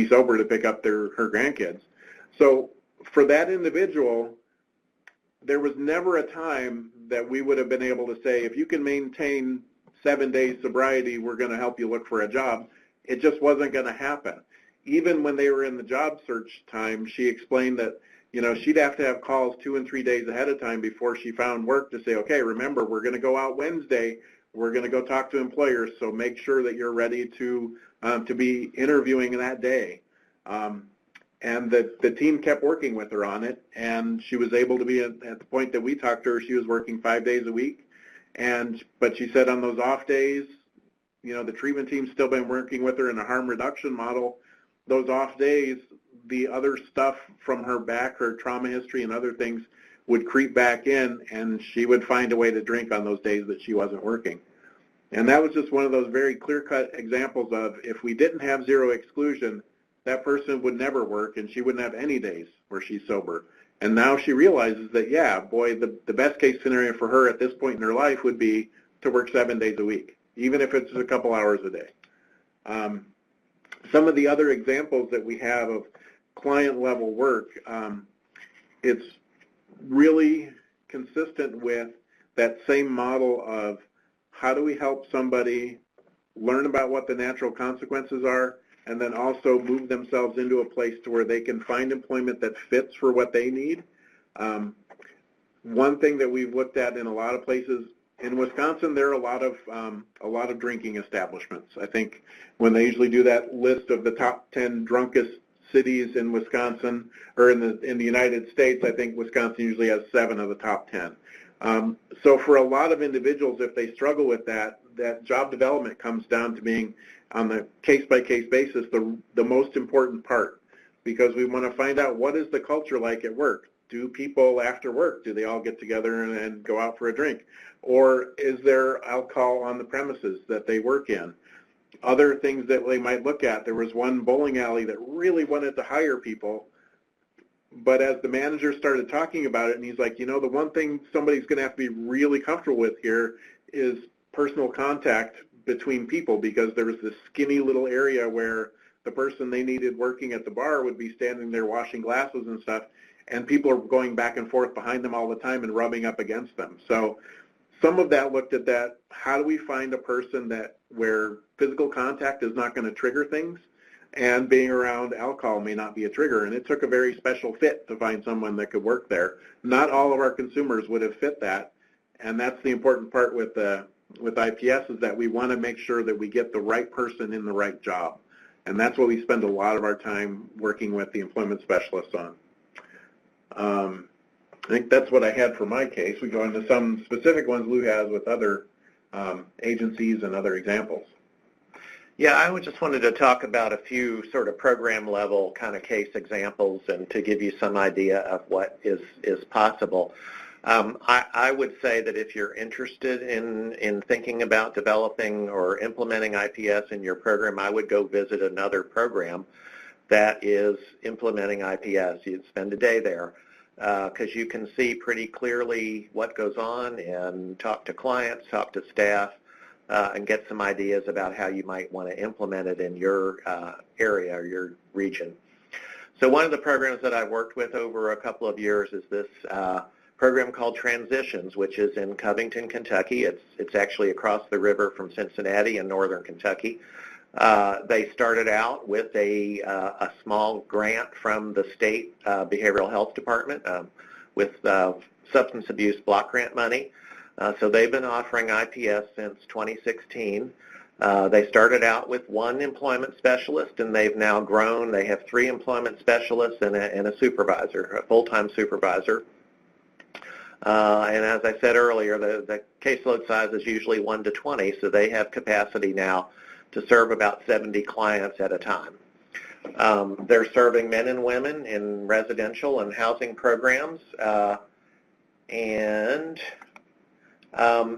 sober to pick up her grandkids. So for that individual, there was never a time that we would have been able to say, if you can maintain 7 days sobriety, we're going to help you look for a job. It just wasn't going to happen. Even when they were in the job search time, she explained that, you know, she'd have to have calls 2 and 3 days ahead of time before she found work to say, okay, remember, we're going to go out Wednesday. We're going to go talk to employers, so make sure that you're ready to be interviewing that day. And the team kept working with her on it, and she was able to be at the point that we talked to her, she was working 5 days a week. But she said on those off days, the treatment team's still been working with her in a harm reduction model. Those off days, the other stuff from her back, her trauma history and other things would creep back in, and she would find a way to drink on those days that she wasn't working. And that was just one of those very clear-cut examples of, if we didn't have zero exclusion, that person would never work and she wouldn't have any days where she's sober. And now she realizes that, yeah, boy, the best case scenario for her at this point in her life would be to work 7 days a week, even if it's a couple hours a day. Some of the other examples that we have of client-level work, it's really consistent with that same model of how do we help somebody learn about what the natural consequences are, and then also move themselves into a place to where they can find employment that fits for what they need. One thing that we've looked at in a lot of places, in Wisconsin, there are a lot of drinking establishments. I think when they usually do that list of the top 10 drunkest cities in Wisconsin, or in the United States, I think Wisconsin usually has 7 of the top 10. So for a lot of individuals, if they struggle with that job development comes down to being, on the case-by-case basis, the most important part, because we want to find out, what is the culture like at work? Do people after work, do they all get together and go out for a drink? Or is there alcohol on the premises that they work in? Other things that they might look at, there was one bowling alley that really wanted to hire people, but as the manager started talking about it, and he's like, the one thing somebody's going to have to be really comfortable with here is personal contact between people, because there was this skinny little area where the person they needed working at the bar would be standing there washing glasses and stuff, and people are going back and forth behind them all the time and rubbing up against them. So some of that looked at that, how do we find a person where physical contact is not going to trigger things, and being around alcohol may not be a trigger. And it took a very special fit to find someone that could work there. Not all of our consumers would have fit that, and that's the important part with IPS, is that we want to make sure that we get the right person in the right job. And that's what we spend a lot of our time working with the employment specialists on. I think that's what I had for my case. We go into some specific ones Lou has with other agencies and other examples. Yeah, I just wanted to talk about a few sort of program level kind of case examples, and to give you some idea of what is possible. I would say that if you're interested in thinking about developing or implementing IPS in your program, I would go visit another program that is implementing IPS. You'd spend a day there, because you can see pretty clearly what goes on, and talk to clients, talk to staff, and get some ideas about how you might want to implement it in your area or your region. So one of the programs that I've worked with over a couple of years is this program called Transitions, which is in Covington, Kentucky. It's actually across the river from Cincinnati in northern Kentucky. They started out with a small grant from the state behavioral health department with substance abuse block grant money. So they've been offering IPS since 2016. They started out with 1 employment specialist, and they've now grown. They have 3 employment specialists and a supervisor, a full-time supervisor. And as I said earlier, the caseload size is usually 1 to 20, so they have capacity now to serve about 70 clients at a time. They're serving men and women in residential and housing programs, and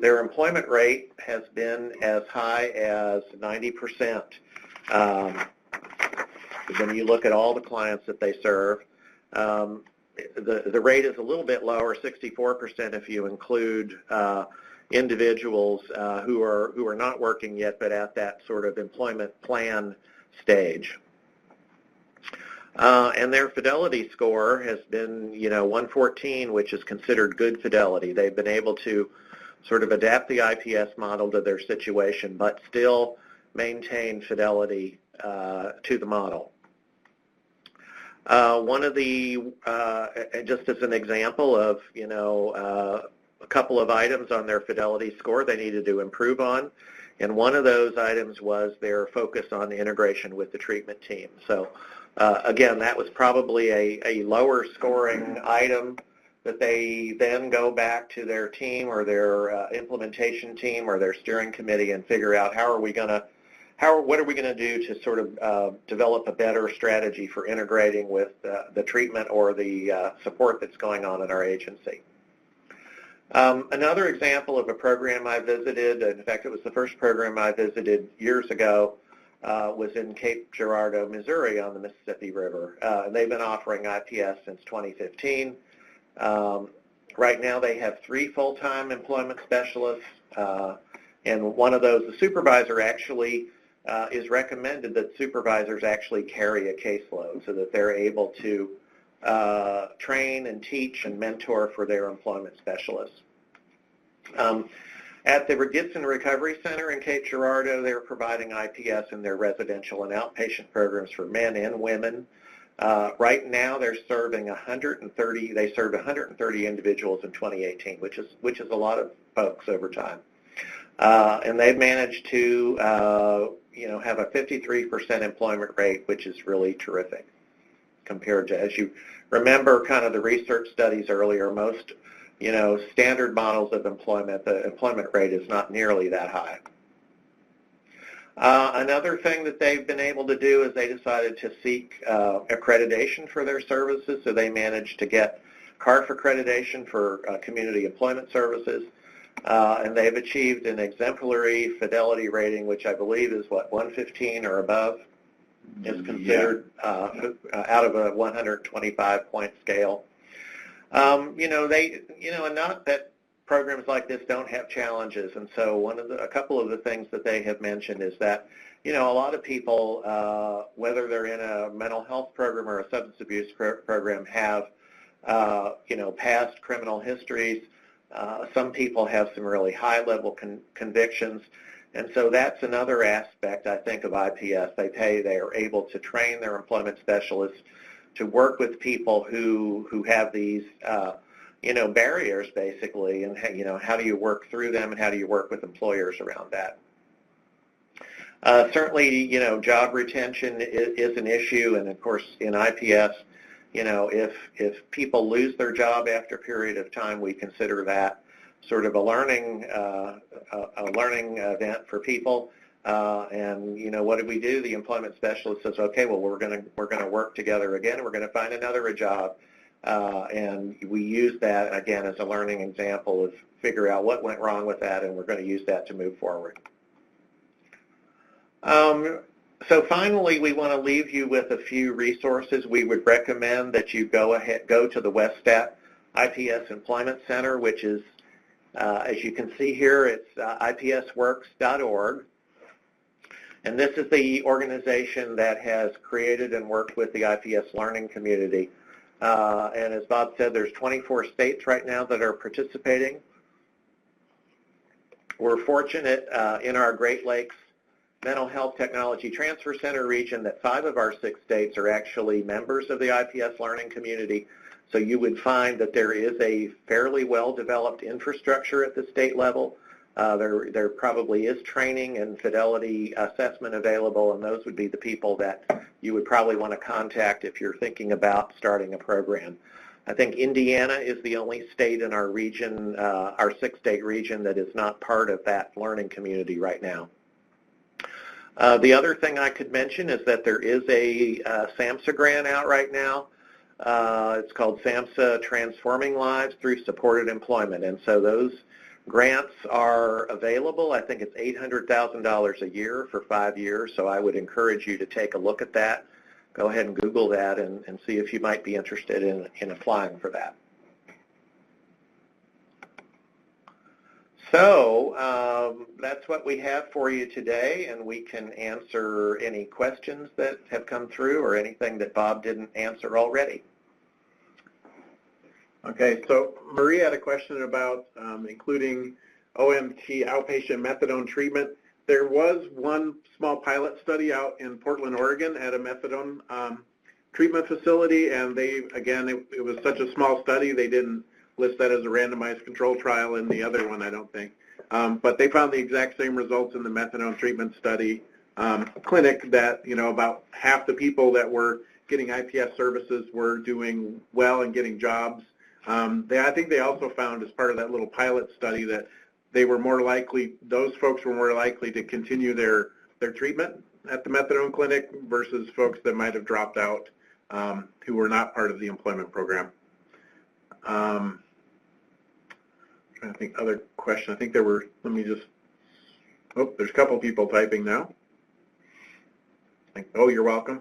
their employment rate has been as high as 90%. When you look at all the clients that they serve, the rate is a little bit lower, 64%, if you include individuals who are not working yet, but at that sort of employment plan stage. And their fidelity score has been, 114, which is considered good fidelity. They've been able to sort of adapt the IPS model to their situation, but still maintain fidelity to the model. One of the, just as an example of, a couple of items on their fidelity score they needed to improve on, And one of those items was their focus on integration with the treatment team. So again, that was probably a lower scoring item that they then go back to their team or their implementation team or their steering committee and figure out what are we going to do to sort of develop a better strategy for integrating with the treatment or the support that's going on in our agency. Another example of a program I visited, in fact it was the first program I visited years ago, was in Cape Girardeau, Missouri on the Mississippi River. And they've been offering IPS since 2015. Right now they have 3 full-time employment specialists, and one of those, the supervisor actually is recommended that supervisors actually carry a caseload so that they're able to train and teach and mentor for their employment specialists. At the Gibson Recovery Center in Cape Girardeau, they're providing IPS in their residential and outpatient programs for men and women. Right now, they're serving 130. They served 130 individuals in 2018, which is a lot of folks over time. And they've managed to, have a 53% employment rate, which is really terrific compared to, as you remember, kind of the research studies earlier. Most, standard models of employment, the employment rate is not nearly that high. Another thing that they've been able to do is they decided to seek accreditation for their services, so they managed to get CARF accreditation for community employment services, and they've achieved an exemplary fidelity rating, which I believe is, 115 or above is considered out of a 125-point scale. And not that programs like this don't have challenges, and so a couple of the things that they have mentioned is that, a lot of people, whether they're in a mental health program or a substance abuse program, have, past criminal histories. Some people have some really high-level convictions, and so that's another aspect, I think, of IPS. They are able to train their employment specialists to work with people who have these, barriers, basically, and, how do you work through them and how do you work with employers around that. Certainly, job retention is an issue, and of course, in IPS, if people lose their job after a period of time, we consider that sort of a learning event for people. And what do we do? The employment specialist says, okay, well, we're going to work together again. We're going to find another job, and we use that again as a learning example of figure out what went wrong with that, and we're going to use that to move forward. So finally, we want to leave you with a few resources. We would recommend that you go to the WestStat IPS Employment Center, which is, as you can see here, it's ipsworks.org. And this is the organization that has created and worked with the IPS learning community. And as Bob said, there's 24 states right now that are participating. We're fortunate in our Great Lakes Mental Health Technology Transfer Center region that 5 of our 6 states are actually members of the IPS learning community. So you would find that there is a fairly well-developed infrastructure at the state level. There probably is training and fidelity assessment available, and those would be the people that you would probably want to contact if you're thinking about starting a program. I think Indiana is the only state in our region, our 6-state region, that is not part of that learning community right now. The other thing I could mention is that there is a SAMHSA grant out right now. It's called SAMHSA Transforming Lives Through Supported Employment, and so those grants are available. I think it's $800,000 a year for 5 years, so I would encourage you to take a look at that. Go ahead and Google that and see if you might be interested in applying for that. So that's what we have for you today, and we can answer any questions that have come through or anything that Bob didn't answer already. Okay, so Marie had a question about including OMT, outpatient methadone treatment. There was one small pilot study out in Portland, Oregon at a methadone treatment facility, and it was such a small study, they didn't list that as a randomized control trial in the other one, I don't think. but they found the exact same results in the methadone treatment study clinic, that about half the people that were getting IPS services were doing well and getting jobs. I think they also found, as part of that little pilot study, that they were more likely, those folks were more likely to continue their treatment at the methadone clinic versus folks that might have dropped out who were not part of the employment program. I think other question. I think there were, let me just, oh, there's a couple people typing now. Oh, you're welcome.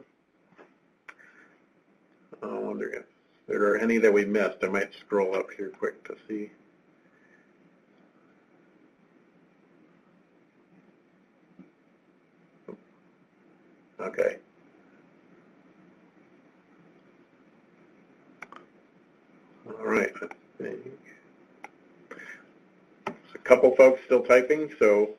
I wonder if there are any that we missed. I might scroll up here quick to see. Okay. All right. There's a couple folks still typing, so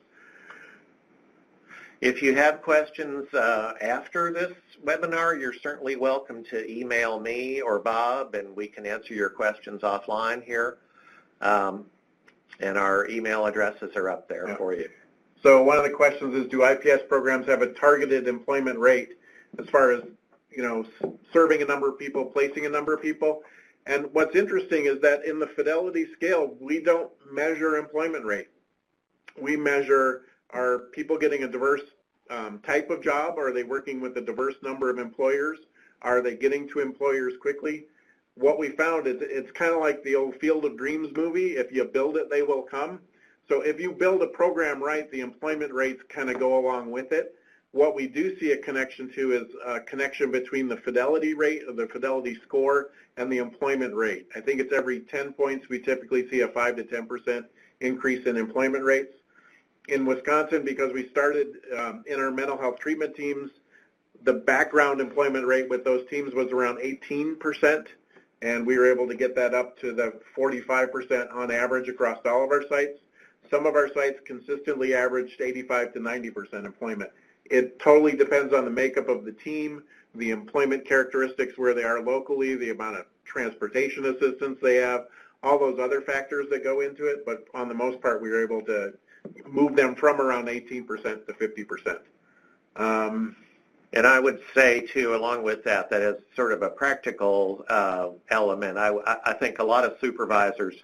if you have questions after this webinar, you're certainly welcome to email me or Bob, and we can answer your questions offline here. And our email addresses are up there for you. So one of the questions is, do IPS programs have a targeted employment rate as far as, serving a number of people, placing a number of people? And what's interesting is that in the fidelity scale, we don't measure employment rate. We measure, are people getting a diverse type of job? Are they working with a diverse number of employers? Are they getting to employers quickly? What we found is it's kind of like the old Field of Dreams movie. If you build it, they will come. So if you build a program right, the employment rates kind of go along with it. What we do see a connection to is a connection between the fidelity rate, or the fidelity score, and the employment rate. I think it's every 10 points we typically see a 5 to 10% increase in employment rates. In Wisconsin, because we started in our mental health treatment teams, the background employment rate with those teams was around 18%, and we were able to get that up to the 45% on average across all of our sites. Some of our sites consistently averaged 85 to 90% employment. It totally depends on the makeup of the team, the employment characteristics where they are locally, the amount of transportation assistance they have, all those other factors that go into it, but on the most part, we were able to move them from around 18% to 50%. And I would say, too, along with that as sort of a practical element, I think a lot of supervisors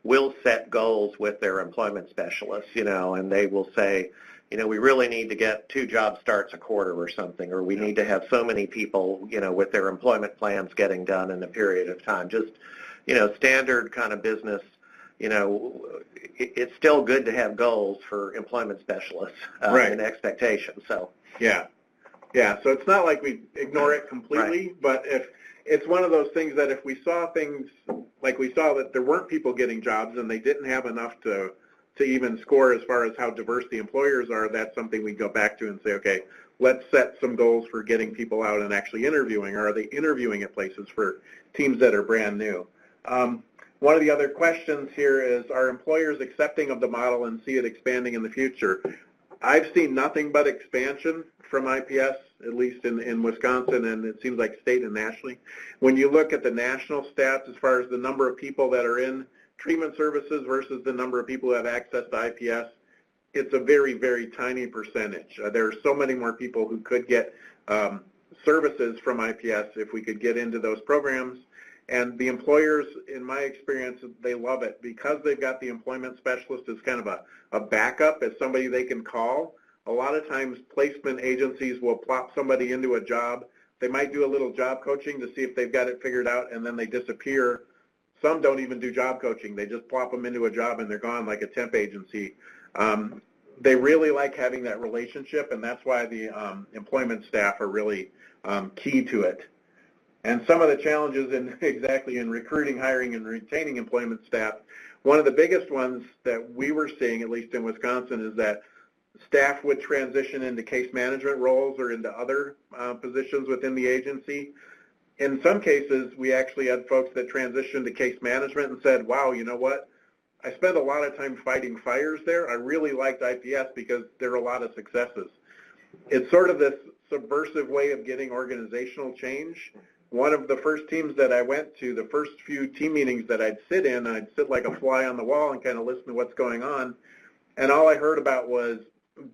will set goals with their employment specialists, and they will say, we really need to get 2 job starts a quarter or something, or we need to have so many people, with their employment plans getting done in a period of time. Just, standard kind of business. It's still good to have goals for employment specialists and expectations. So yeah, so it's not like we ignore it completely, but if it's one of those things that if we saw things like we saw that there weren't people getting jobs and they didn't have enough to even score as far as how diverse the employers are, that's something we go back to and say, okay, let's set some goals for getting people out and actually interviewing. Or are they interviewing at places for teams that are brand new? One of the other questions here is, are employers accepting of the model and see it expanding in the future? I've seen nothing but expansion from IPS, at least in Wisconsin, and it seems like state and nationally. When you look at the national stats as far as the number of people that are in treatment services versus the number of people who have access to IPS, it's a very, very tiny percentage. There are so many more people who could get services from IPS if we could get into those programs. And the employers, in my experience, they love it because they've got the employment specialist as kind of a backup, as somebody they can call. A lot of times placement agencies will plop somebody into a job. They might do a little job coaching to see if they've got it figured out, and then they disappear. Some don't even do job coaching. They just plop them into a job and they're gone, like a temp agency. They really like having that relationship, and that's why the employment staff are really key to it. And some of the challenges in recruiting, hiring, and retaining employment staff, one of the biggest ones that we were seeing, at least in Wisconsin, is that staff would transition into case management roles or into other positions within the agency. In some cases, we actually had folks that transitioned to case management and said, wow, you know what? I spent a lot of time fighting fires there. I really liked IPS because there are a lot of successes. It's sort of this subversive way of getting organizational change. One of the first teams that I went to, the first few team meetings that I'd sit in, I'd sit like a fly on the wall and kind of listen to what's going on. and all I heard about was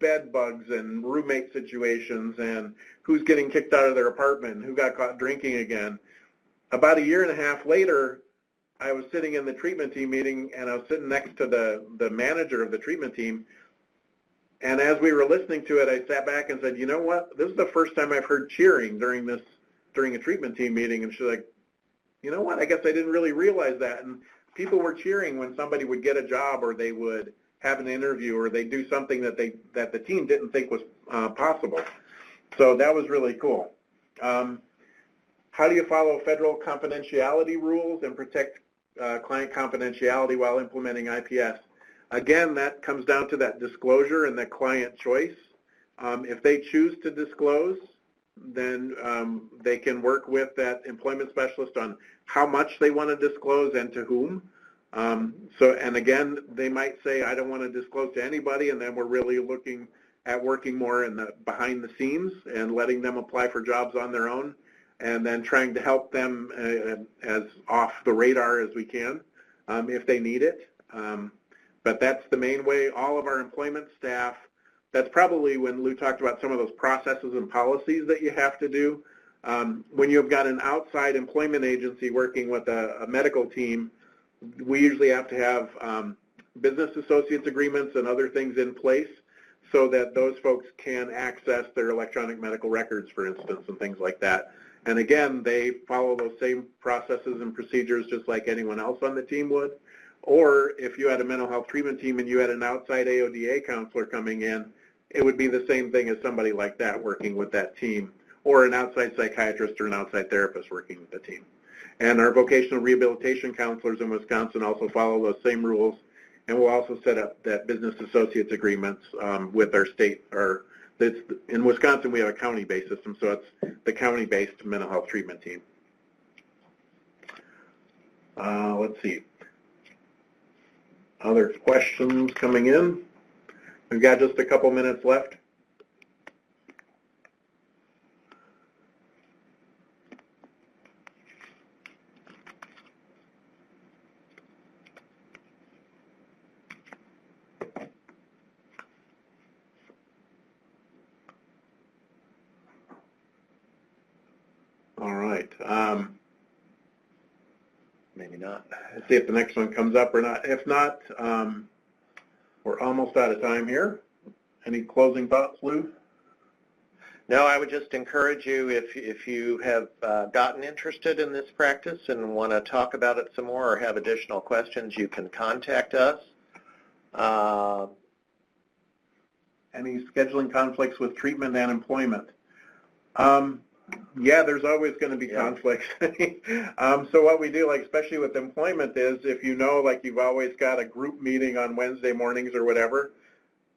bed bugs and roommate situations and who's getting kicked out of their apartment and who got caught drinking again. About a year and a half later, I was sitting in the treatment team meeting, and I was sitting next to the manager of the treatment team, and as we were listening to it, I sat back and said, you know what, this is the first time I've heard cheering during a treatment team meeting. And she's like, you know what, I guess I didn't really realize that. And people were cheering when somebody would get a job or they would have an interview or they do something that the team didn't think was possible. So that was really cool. How do you follow federal confidentiality rules and protect client confidentiality while implementing IPS? Again, that comes down to that disclosure and that client choice. If they choose to disclose, then they can work with that employment specialist on how much they want to disclose and to whom. And again, they might say, I don't want to disclose to anybody, and then we're really looking at working more in the behind the scenes and letting them apply for jobs on their own, and then trying to help them as off the radar as we can if they need it. But that's the main way. All of our employment staff, that's probably when Lou talked about some of those processes and policies that you have to do. When you've got an outside employment agency working with a medical team, we usually have to have business associates agreements and other things in place so that those folks can access their electronic medical records, for instance, and things like that. And again, they follow those same processes and procedures just like anyone else on the team would. Or if you had a mental health treatment team and you had an outside AODA counselor coming in, it would be the same thing as somebody like that working with that team, or an outside psychiatrist or an outside therapist working with the team. And our vocational rehabilitation counselors in Wisconsin also follow those same rules, and we'll also set up that business associates agreements with our state. In Wisconsin, we have a county-based system, so it's the county-based mental health treatment team. Let's see. Other questions coming in? We've got just a couple minutes left. All right. Maybe not. Let's see if the next one comes up or not. If not, we're almost out of time here. Any closing thoughts, Lou? No, I would just encourage you, if you have gotten interested in this practice and want to talk about it some more or have additional questions, you can contact us. Any scheduling conflicts with treatment and employment? Yeah, there's always going to be conflicts. So what we do, like especially with employment, is if you know, like you've always got a group meeting on Wednesday mornings or whatever,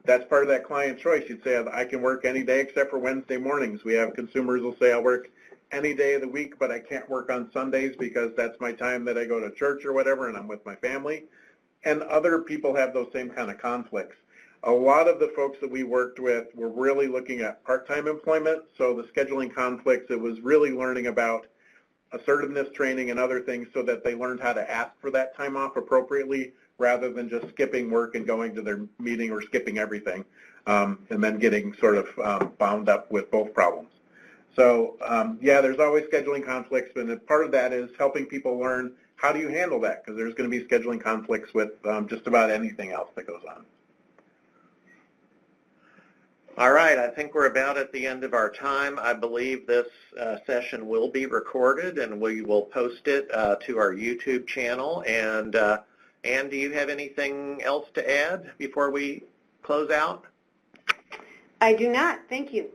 that's part of that client choice. You'd say, I can work any day except for Wednesday mornings. We have consumers who say, I'll work any day of the week, but I can't work on Sundays because that's my time that I go to church or whatever, and I'm with my family. And other people have those same kind of conflicts. A lot of the folks that we worked with were really looking at part-time employment, so the scheduling conflicts, it was really learning about assertiveness training and other things so that they learned how to ask for that time off appropriately rather than just skipping work and going to their meeting or skipping everything and then getting sort of bound up with both problems. So yeah, there's always scheduling conflicts, and part of that is helping people learn how do you handle that, because there's going to be scheduling conflicts with just about anything else that goes on. All right, I think we're about at the end of our time. I believe this session will be recorded, and we will post it to our YouTube channel. And Ann, do you have anything else to add before we close out? I do not. Thank you.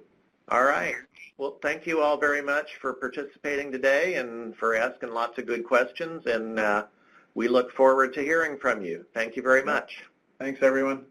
All right. Well, thank you all very much for participating today and for asking lots of good questions. And we look forward to hearing from you. Thank you very much. Thanks, everyone.